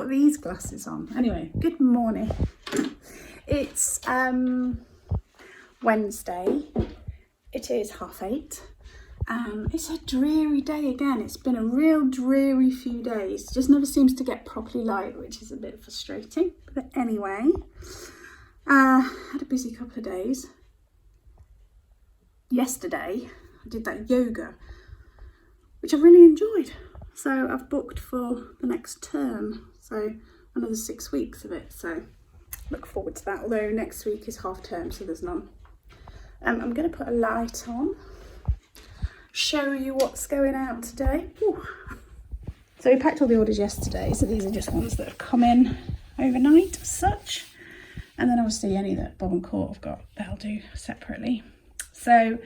These glasses on. Anyway, good morning. It's Wednesday. It is 8:30. It's a dreary day again. It's been a real dreary few days. It just never seems to get properly light, which is a bit frustrating. But anyway, had a busy couple of days. Yesterday, I did that yoga, which I really enjoyed. So I've booked for the next term. So another 6 weeks of it. So look forward to that. Although next week is half term, so there's none. I'm going to put a light on, show you what's going out today. Ooh. So we packed all the orders yesterday. So these are just ones that have come in overnight as such. And then obviously any that Bob and Court have got, they'll do separately. So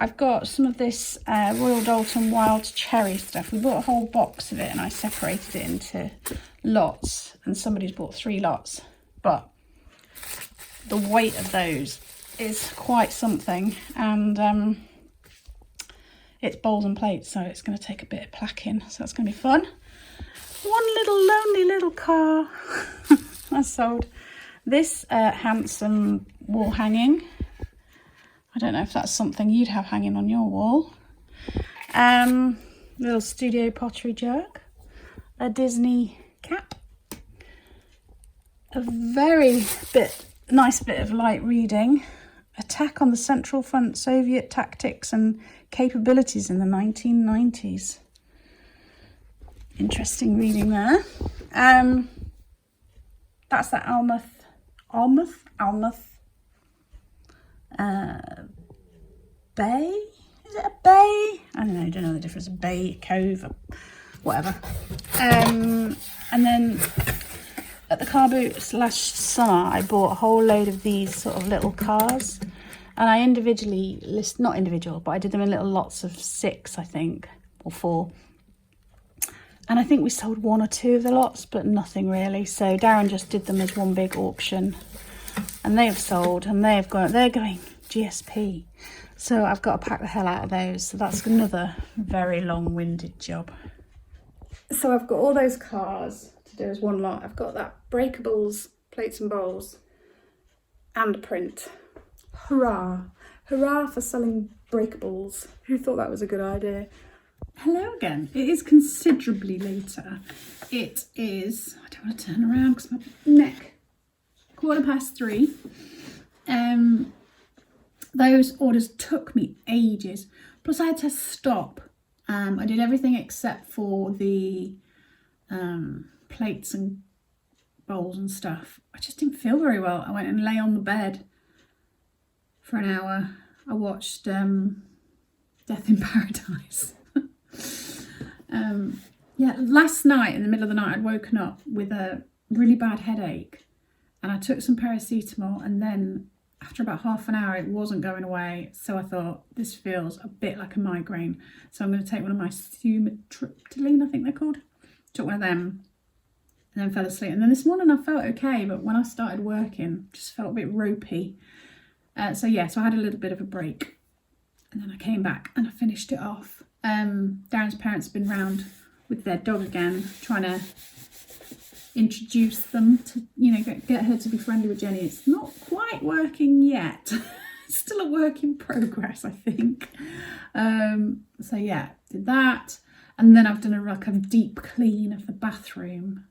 I've got some of this Royal Doulton Wild Cherry stuff. We bought a whole box of it and I separated it into lots, and somebody's bought 3 lots, but the weight of those is quite something, and it's bowls and plates, so it's going to take a bit of placking, so that's going to be fun. One little lonely little car. I sold this handsome wall hanging. I don't know if that's something you'd have hanging on your wall. Little studio pottery jug, a Disney cap, a very nice bit of light reading, Attack on the Central Front, Soviet Tactics and Capabilities in the 1990s. Interesting reading there. That's the Almouth Bay? Is it a bay? I don't know the difference. A bay, a cove, whatever. And then at the car boot last summer, I bought a whole load of these sort of little cars, and I individually not individual, but I did them in little lots of 6, I think, or 4. And I think we sold 1 or 2 of the lots, but nothing really. So Darren just did them as one big auction, and they have sold, and they're going GSP. So I've got to pack the hell out of those. So that's another very long-winded job. So I've got all those cars to do as one lot. I've got that breakables, plates and bowls, and a print. Hurrah. Hurrah for selling breakables. Who thought that was a good idea? Hello again. It is considerably later. It is, I don't want to turn around because my neck, 3:15. Those orders took me ages. Plus I had to stop. I did everything except for the plates and bowls and stuff. I just didn't feel very well. I went and lay on the bed for an hour. I watched Death in Paradise. Yeah, last night in the middle of the night I'd woken up with a really bad headache, and I took some paracetamol, and then after about half an hour it wasn't going away, so I thought this feels a bit like a migraine, so I'm going to take one of my sumatriptyline, I think they're called. Took one of them and then fell asleep, and then this morning I felt okay, but when I started working just felt a bit ropey. So I had a little bit of a break, and then I came back and I finished it off. Darren's parents have been round with their dog again, trying to introduce them to, get her to be friendly with Jenny. It's not quite working yet. It's still a work in progress, I think. Did that, and then I've done a deep clean of the bathroom,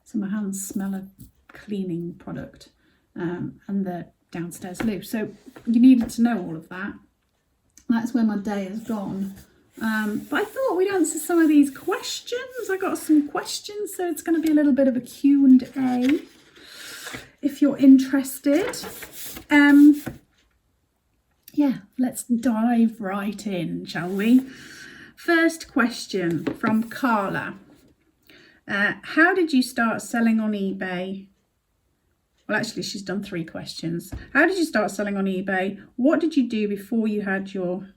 so my hands smell of cleaning product, and the downstairs loo. So you needed to know all of that. That's where my day has gone. But I thought we'd answer some of these questions. I got some questions, so it's going to be a little bit of a Q&A if you're interested. Let's dive right in, shall we? First question from Carla. How did you start selling on eBay? Well, actually, she's done 3 questions. How did you start selling on eBay? What did you do before you had your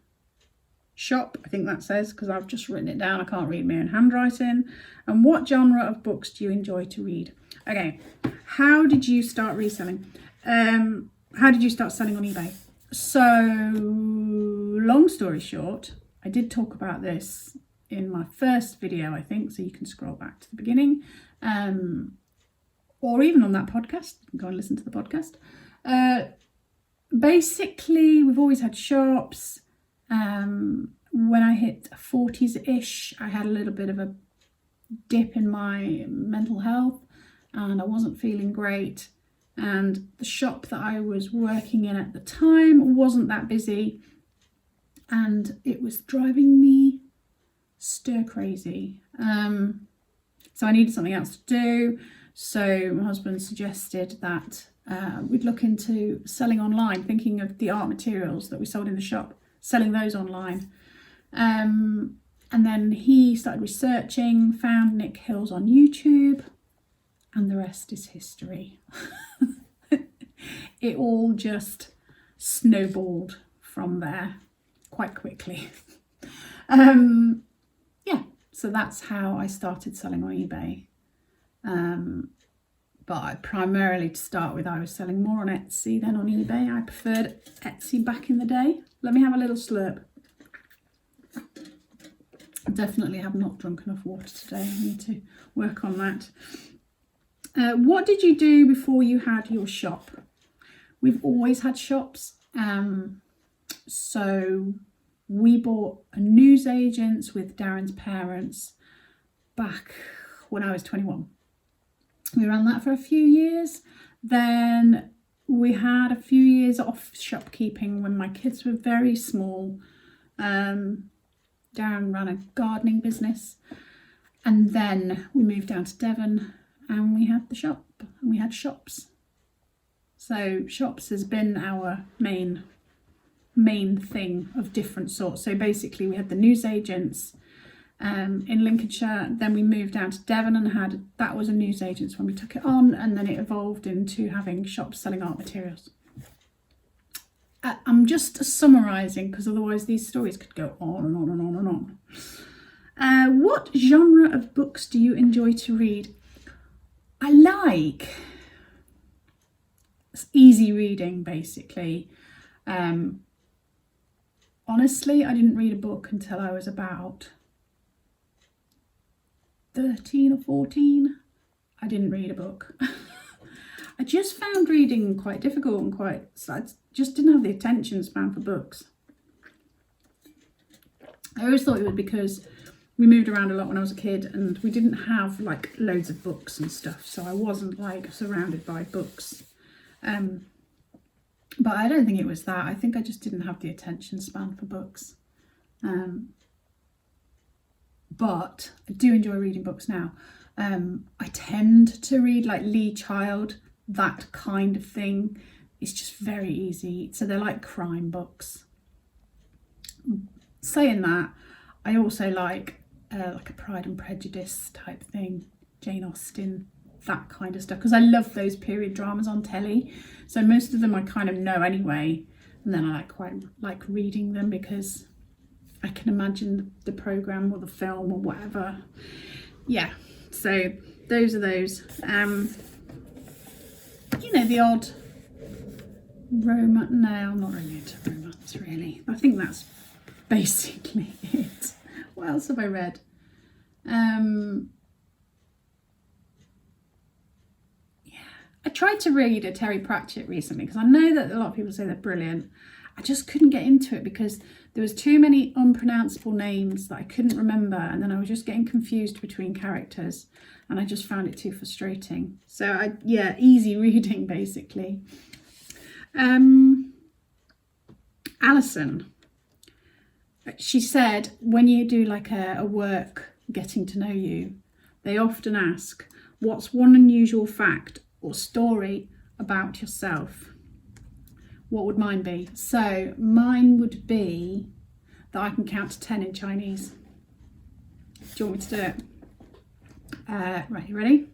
shop? I think that says, because I've just written it down. I can't read my own handwriting. And what genre of books do you enjoy to read? Okay, how did you start reselling? How did you start selling on eBay? So, long story short, I did talk about this in my first video, I think, so you can scroll back to the beginning. Or even on that podcast, you can go and listen to the podcast. Basically, we've always had shops. When I hit 40s-ish, I had a little bit of a dip in my mental health and I wasn't feeling great. And the shop that I was working in at the time wasn't that busy and it was driving me stir crazy. So I needed something else to do. So my husband suggested that we'd look into selling online, thinking of the art materials that we sold in the shop, selling those online. And then he started researching, found Nick Hills on YouTube, and the rest is history. It all just snowballed from there quite quickly. Yeah, so that's how I started selling on eBay. But primarily to start with, I was selling more on Etsy than on eBay. I preferred Etsy back in the day. Let me have a little slurp. I definitely have not drunk enough water today. I need to work on that. What did you do before you had your shop? We've always had shops. So we bought a newsagent's with Darren's parents back when I was 21. We ran that for a few years. Then we had a few years off shopkeeping when my kids were very small. Darren ran a gardening business. And then we moved down to Devon and we had the shop and we had shops. So shops has been our main thing of different sorts. So basically we had the newsagents in Lincolnshire, then we moved down to Devon and that was a newsagents when we took it on, and then it evolved into having shops selling art materials. I'm just summarising because otherwise these stories could go on and on and on and on. What genre of books do you enjoy to read? I like easy reading, basically. Honestly, I didn't read a book until I was about 13 or 14. I didn't read a book. I just found reading quite difficult and I just didn't have the attention span for books. I always thought it was because we moved around a lot when I was a kid and we didn't have like loads of books and stuff, so I wasn't like surrounded by books. But I don't think it was that. I think I just didn't have the attention span for books. But I do enjoy reading books now. I tend to read like Lee Child, that kind of thing. It's just very easy. So they're like crime books. Saying that, I also like a Pride and Prejudice type thing, Jane Austen, that kind of stuff, because I love those period dramas on telly. So most of them I kind of know anyway, and then I quite like reading them because I can imagine the programme or the film or whatever. Yeah, so those are those. You know, the odd romance. No, I'm not really into romance, really. I think that's basically it. What else have I read? I tried to read a Terry Pratchett recently because I know that a lot of people say they're brilliant. I just couldn't get into it because there was too many unpronounceable names that I couldn't remember, and then I was just getting confused between characters and I just found it too frustrating. So easy reading basically. Alison, she said when you do like a work getting to know you, they often ask, what's one unusual fact or story about yourself? What would mine be? So mine would be that I can count to 10 in Chinese. Do you want me to do it? Right, you ready?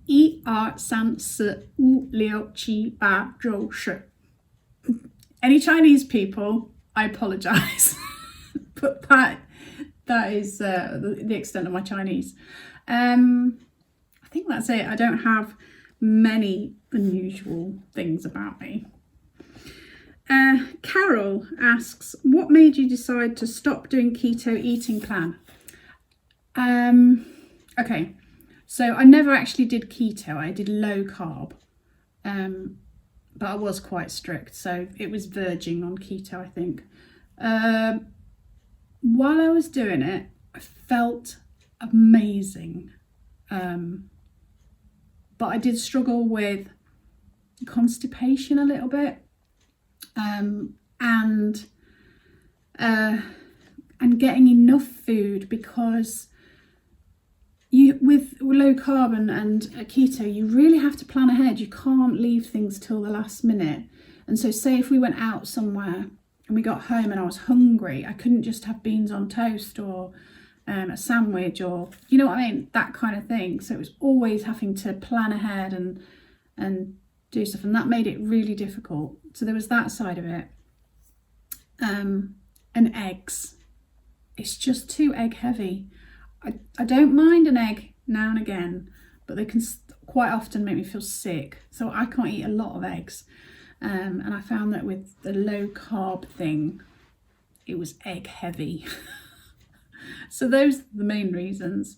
1、2、3、4、5、6、7。Any Chinese people, I apologise, but that is the extent of my Chinese. I think that's it. I don't have many unusual things about me. Carol asks, what made you decide to stop doing keto eating plan? Okay, so I never actually did keto. I did low carb, but I was quite strict, so it was verging on keto, I think. While I was doing it, I felt amazing, but I did struggle with constipation a little bit, and getting enough food, because with low carb and keto, you really have to plan ahead. You can't leave things till the last minute. And so say if we went out somewhere and we got home and I was hungry, I couldn't just have beans on toast or a sandwich, or you know what I mean, that kind of thing. So it was always having to plan ahead and do stuff, and that made it really difficult. So there was that side of it. And eggs, it's just too egg heavy. I don't mind an egg now and again, but they can quite often make me feel sick, so I can't eat a lot of eggs. And I found that with the low carb thing, it was egg heavy. So those are the main reasons.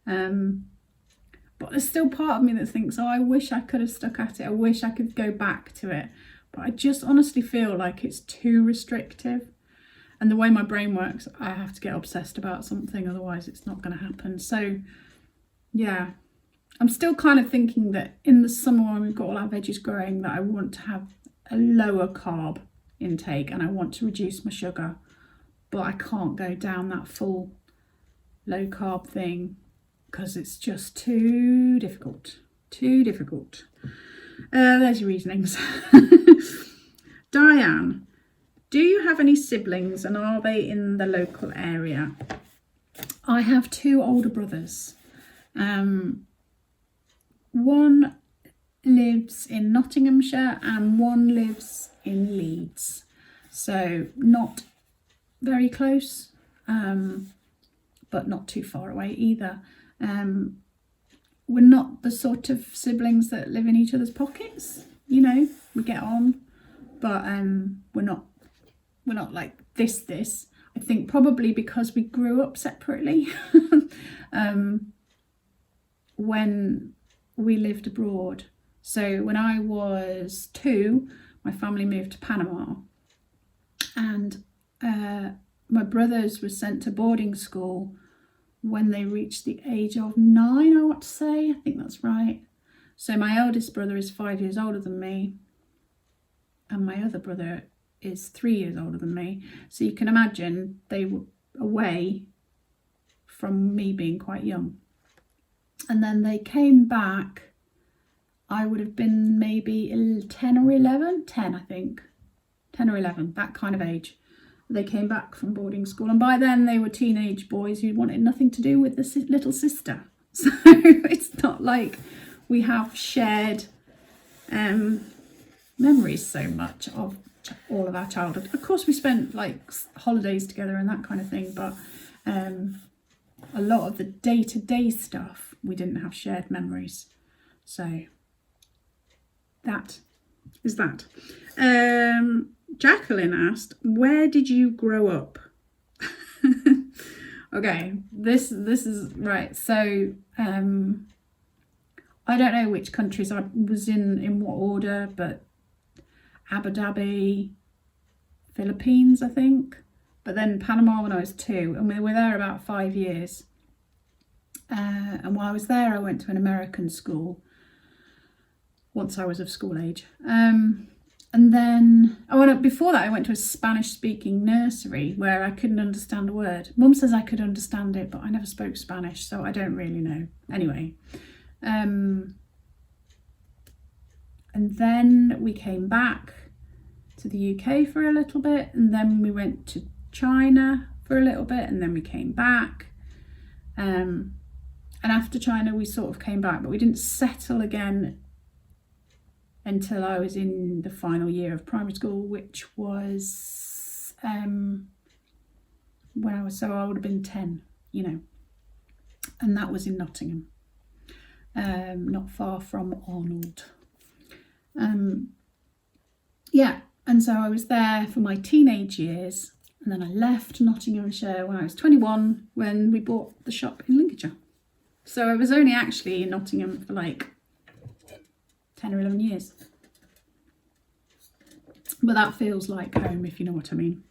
But there's still part of me that thinks, oh, I wish I could have stuck at it. I wish I could go back to it. But I just honestly feel like it's too restrictive. And the way my brain works, I have to get obsessed about something, otherwise it's not going to happen. So, yeah, I'm still kind of thinking that in the summer when we've got all our veggies growing, that I want to have a lower carb intake and I want to reduce my sugar. But I can't go down that full low carb thing because it's just too difficult. Too difficult. There's your reasonings. Diane. Do you have any siblings and are they in the local area? I have two older brothers. One lives in Nottinghamshire and one lives in Leeds. So not very close, but not too far away either. We're not the sort of siblings that live in each other's pockets. You know, we get on, but we're not like this. I think probably because we grew up separately when we lived abroad. So when I was 2, my family moved to Panama, and my brothers were sent to boarding school when they reached the age of 9, I want to say. I think that's right. So my eldest brother is 5 years older than me, and my other brother is 3 years older than me. So you can imagine they were away from me being quite young. And then they came back, I would have been maybe 10 or 11, 10 I think, 10 or 11, that kind of age. They came back from boarding school, and by then they were teenage boys who wanted nothing to do with the little sister. So it's not like we have shared memories so much of all of our childhood. Of course we spent like holidays together and that kind of thing, but a lot of the day-to-day stuff we didn't have shared memories. So that is that. Jacqueline asked, where did you grow up? Okay, this is right. So I don't know which countries I was in what order, but Abu Dhabi, Philippines, I think, but then Panama when I was 2, and we were there about 5 years. And while I was there, I went to an American school once I was of school age. And then, before that, I went to a Spanish-speaking nursery where I couldn't understand a word. Mum says I could understand it, but I never spoke Spanish, so I don't really know. Anyway, and then we came back to the UK for a little bit, and then we went to China for a little bit, and then we came back. And And after China, we sort of came back, but we didn't settle again until I was in the final year of primary school, which was when I would have been 10, you know, and that was in Nottingham, not far from Arnold. Yeah, and so I was there for my teenage years, and then I left Nottinghamshire when I was 21 when we bought the shop in Lincolnshire. So I was only actually in Nottingham for like 10 or 11 years. But that feels like home, if you know what I mean.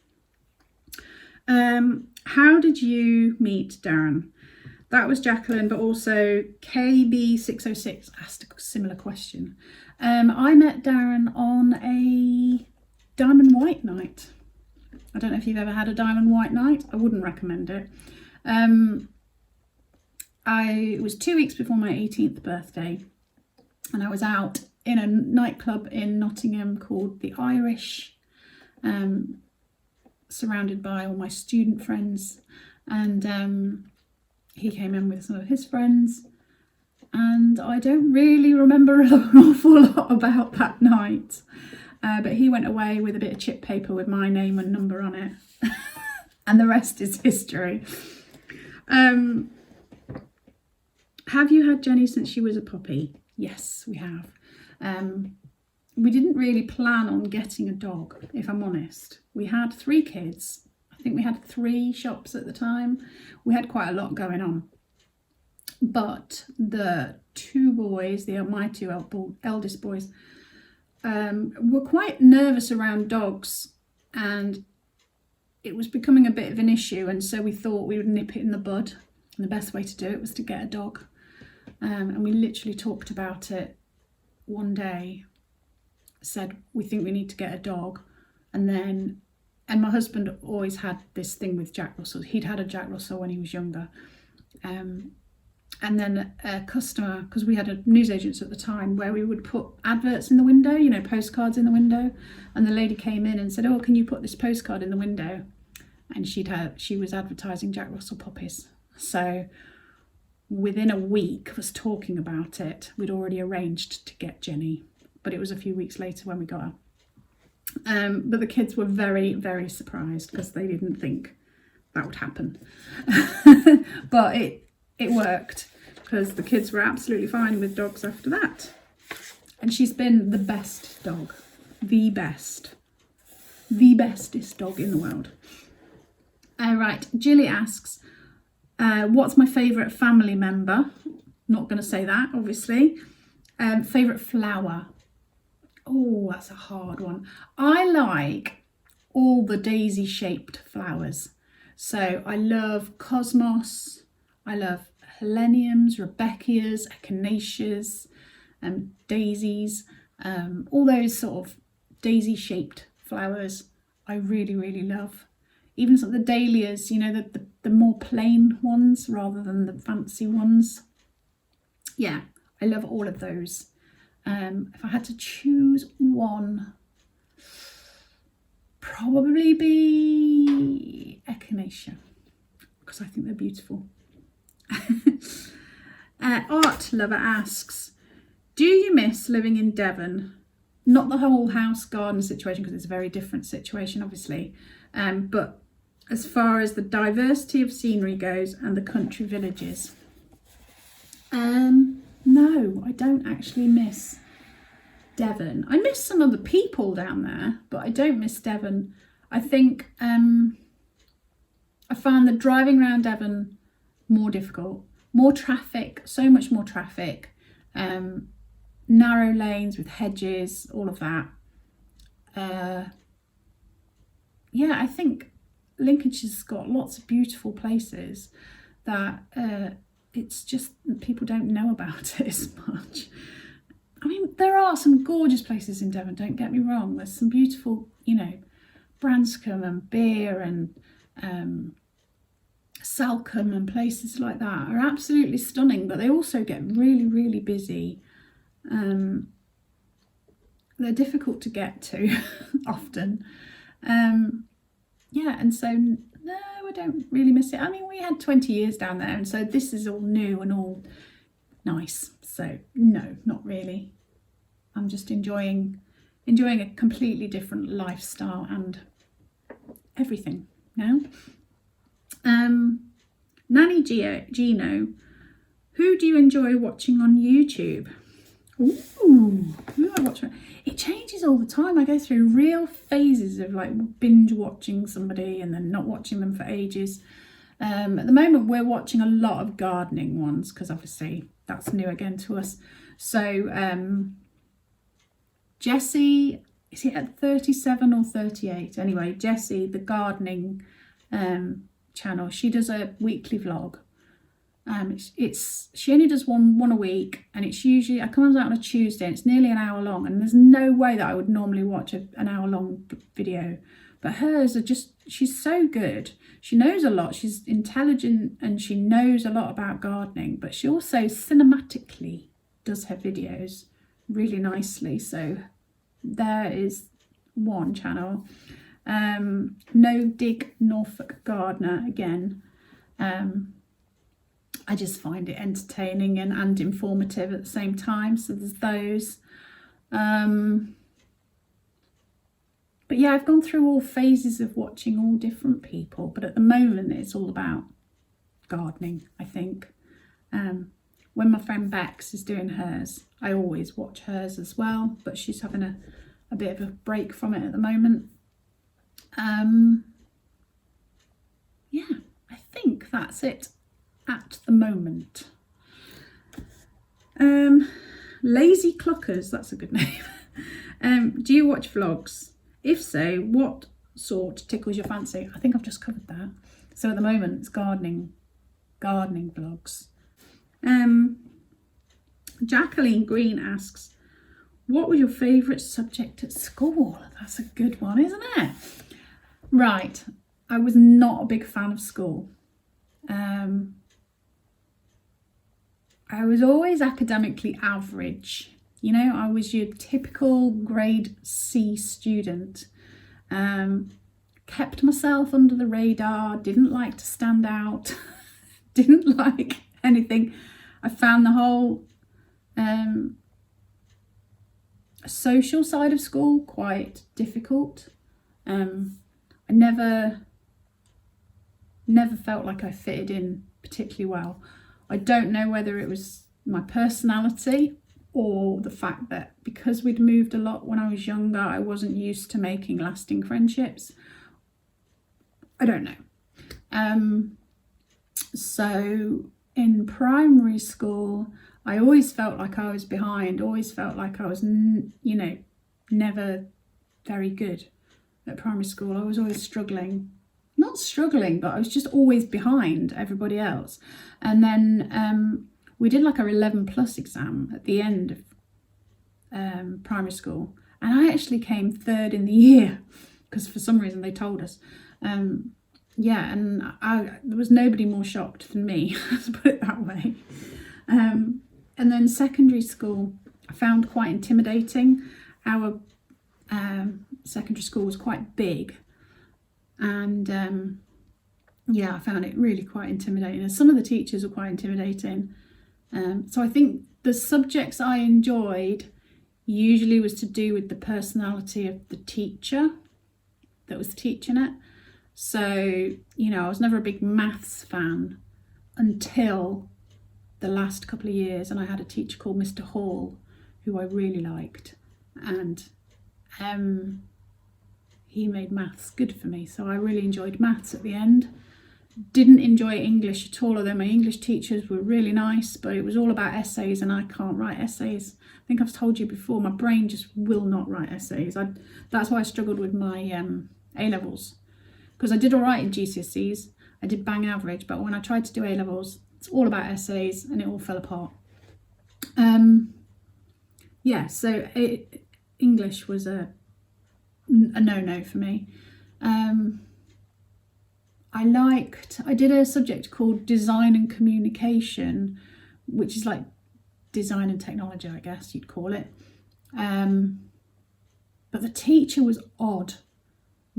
How did you meet Darren? That was Jacqueline, but also KB606 asked a similar question. I met Darren on a diamond white night. I don't know if you've ever had a diamond white night. I wouldn't recommend it. It was 2 weeks before my 18th birthday, and I was out in a nightclub in Nottingham called The Irish, surrounded by all my student friends, and he came in with some of his friends, and I don't really remember an awful lot about that night, but he went away with a bit of chip paper with my name and number on it, and the rest is history. Have you had Jenny since she was a puppy? Yes, we have. We didn't really plan on getting a dog, if I'm honest. We had 3 kids. I think we had 3 shops at the time. We had quite a lot going on. But the 2 boys, my 2 eldest boys, were quite nervous around dogs, and it was becoming a bit of an issue, and so we thought we would nip it in the bud, and the best way to do it was to get a dog. And we literally talked about it one day, said we think we need to get a dog, and my husband always had this thing with Jack Russells. He'd had a Jack Russell when he was younger, and then a customer, because we had a newsagents at the time where we would put adverts in the window, you know, postcards in the window, and the lady came in and said, oh, can you put this postcard in the window? And she was advertising Jack Russell puppies. So within a week of us talking about it, we'd already arranged to get Jenny, but it was a few weeks later when we got her. But the kids were very, very surprised because they didn't think that would happen. But it worked, because the kids were absolutely fine with dogs after that. And she's been the best dog, the bestest dog in the world. Right, Jilly asks, what's my favourite family member? Not going to say that, obviously. Favourite flower? Oh, that's a hard one. I like all the daisy-shaped flowers. So I love cosmos, I love heleniums, rudbeckias, echinaceas, daisies, all those sort of daisy-shaped flowers I really, really love. Even some of the dahlias, you know, the more plain ones rather than the fancy ones. Yeah, I love all of those. If I had to choose one, probably be echinacea, because I think they're beautiful. Art Lover asks, do you miss living in Devon? Not the whole house garden situation, because it's a very different situation, obviously, but as far as the diversity of scenery goes and the country villages. No, I don't actually miss Devon. I miss some of the people down there, but I don't miss Devon. I think I found that driving around Devon more difficult, more traffic, so much more traffic, narrow lanes with hedges, all of that. Yeah, I think Lincolnshire's got lots of beautiful places that it's just people don't know about it as much. I mean, there are some gorgeous places in Devon, don't get me wrong. There's some beautiful, you know, Branscombe and Beer and Salcombe and places like that are absolutely stunning, but they also get really, really busy. They're difficult to get to often. Yeah, and so no, I don't really miss it. I mean, we had 20 years down there, and so this is all new and all nice. So no, not really. I'm just enjoying a completely different lifestyle and everything now. Nanny Gino, who do you enjoy watching on YouTube? Ooh, who do I watch? It changes all the time. I go through real phases of like binge watching somebody and then not watching them for ages. At the moment, we're watching a lot of gardening ones because obviously that's new again to us. So Jessie, is he at 37 or 38? Anyway, Jessie, the gardening channel, she does a weekly vlog. She only does one a week, and it comes out on a Tuesday, and it's nearly an hour long, and there's no way that I would normally watch an hour long video, but hers are just, she's so good. She knows a lot, she's intelligent, and she knows a lot about gardening, but she also cinematically does her videos really nicely. So there is one channel. No Dig Norfolk Gardener again. I just find it entertaining and informative at the same time. So there's those. But yeah, I've gone through all phases of watching all different people. But at the moment, it's all about gardening, I think. When my friend Bex is doing hers, I always watch hers as well. But she's having a bit of a break from it at the moment. Yeah, I think that's it at the moment. Lazy Clockers, that's a good name. Do you watch vlogs? If so, what sort tickles your fancy? I think I've just covered that. So at the moment it's gardening vlogs. Jacqueline Green asks, what was your favourite subject at school? That's a good one, isn't it? Right, I was not a big fan of school. I was always academically average. You know, I was your typical grade C student. Kept myself under the radar, didn't like to stand out, didn't like anything. I found the whole social side of school quite difficult. I never felt like I fitted in particularly well. I don't know whether it was my personality or the fact that because we'd moved a lot when I was younger, I wasn't used to making lasting friendships. I don't know. So in primary school, I always felt like I was behind, always felt like I was, never very good at primary school. I was always struggling. Not struggling, but I was just always behind everybody else. And then we did like our 11+ exam at the end of primary school. And I actually came third in the year because for some reason they told us. Yeah, and there was nobody more shocked than me, let's put it that way. And then secondary school, I found quite intimidating. Our secondary school was quite big. And yeah, I found it really quite intimidating. And some of the teachers were quite intimidating. So I think the subjects I enjoyed usually was to do with the personality of the teacher that was teaching it. So, I was never a big maths fan until the last couple of years. And I had a teacher called Mr. Hall, who I really liked. And he made maths good for me, so I really enjoyed maths at the end. Didn't enjoy English at all, although my English teachers were really nice, but it was all about essays and I can't write essays. I think I've told you before, my brain just will not write essays. That's why I struggled with my A-levels, because I did all right in GCSEs, I did bang average, but when I tried to do A-levels, it's all about essays and it all fell apart. Yeah, so English was a no-no for me. I did a subject called Design and Communication, which is like design and technology, I guess you'd call it. But the teacher was odd,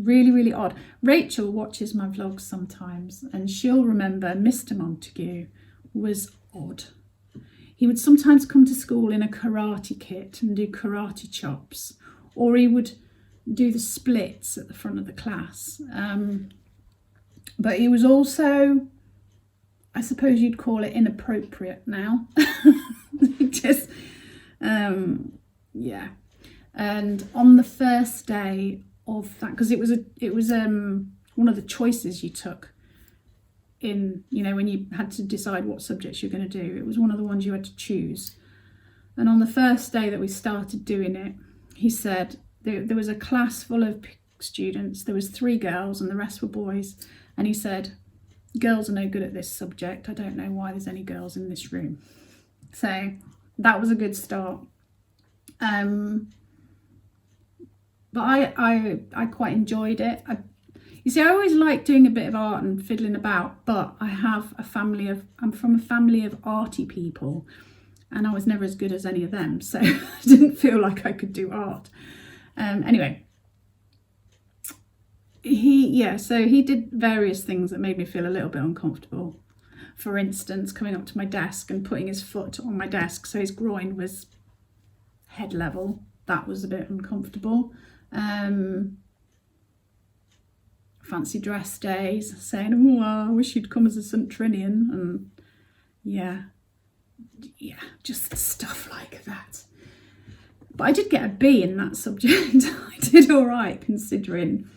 Really, really odd. Rachel watches my vlogs sometimes and she'll remember Mr. Montague was odd. He would sometimes come to school in a karate kit and do karate chops, or he would do the splits at the front of the class. But he was also, I suppose you'd call it inappropriate now. Just, yeah. And on the first day of that, because it was one of the choices you took in, you know, when you had to decide what subjects you're going to do, it was one of the ones you had to choose. And on the first day that we started doing it, he said there was a class full of students. There was 3 girls and the rest were boys. And he said, girls are no good at this subject. I don't know why there's any girls in this room. So that was a good start. But I quite enjoyed it. You see, I always like doing a bit of art and fiddling about, but I'm from a family of arty people, and I was never as good as any of them, so I didn't feel like I could do art. Anyway, so he did various things that made me feel a little bit uncomfortable. For instance, coming up to my desk and putting his foot on my desk so his groin was head level. That was a bit uncomfortable. Fancy dress days, saying, oh, I wish you'd come as a St. Trinian, and yeah, just stuff like that. But I did get a B in that subject. I did all right, considering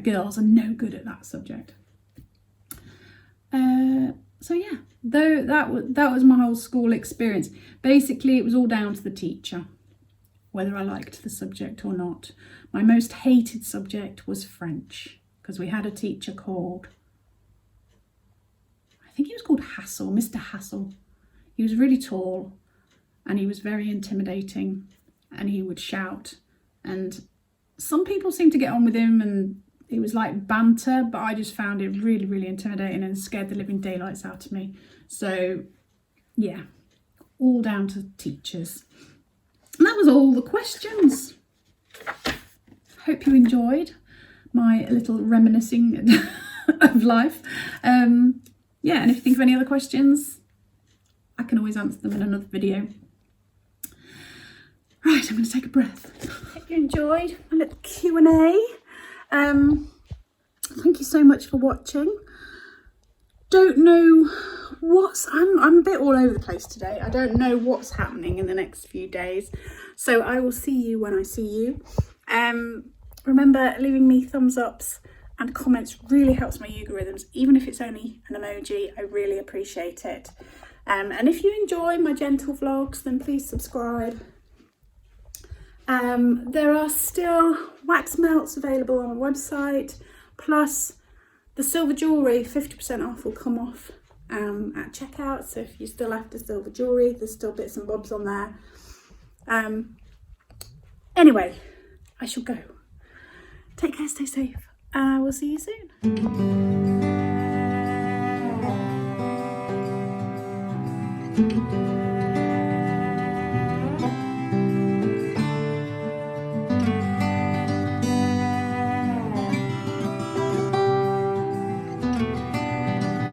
girls are no good at that subject. So yeah, though that was my whole school experience. Basically, it was all down to the teacher, whether I liked the subject or not. My most hated subject was French, because we had a teacher called, I think he was called Hassel, Mr. Hassel. He was really tall and he was very intimidating and he would shout, and some people seemed to get on with him and it was like banter, but I just found it really, really intimidating and scared the living daylights out of me. So yeah, all down to teachers. And that was all the questions. Hope you enjoyed my little reminiscing of life. Yeah, and if you think of any other questions, I can always answer them in another video. Right, I'm going to take a breath. Hope you enjoyed my little Q&A. Thank you so much for watching. Don't know I'm a bit all over the place today. I don't know what's happening in the next few days. So I will see you when I see you. Remember, leaving me thumbs ups and comments really helps my algorithms. Even if it's only an emoji, I really appreciate it. And if you enjoy my gentle vlogs, then please subscribe. There are still wax melts available on my website, plus the silver jewellery, 50% off will come off at checkout. So if you're still after silver jewellery, there's still bits and bobs on there. Anyway, I shall go. Take care, stay safe. We'll see you soon.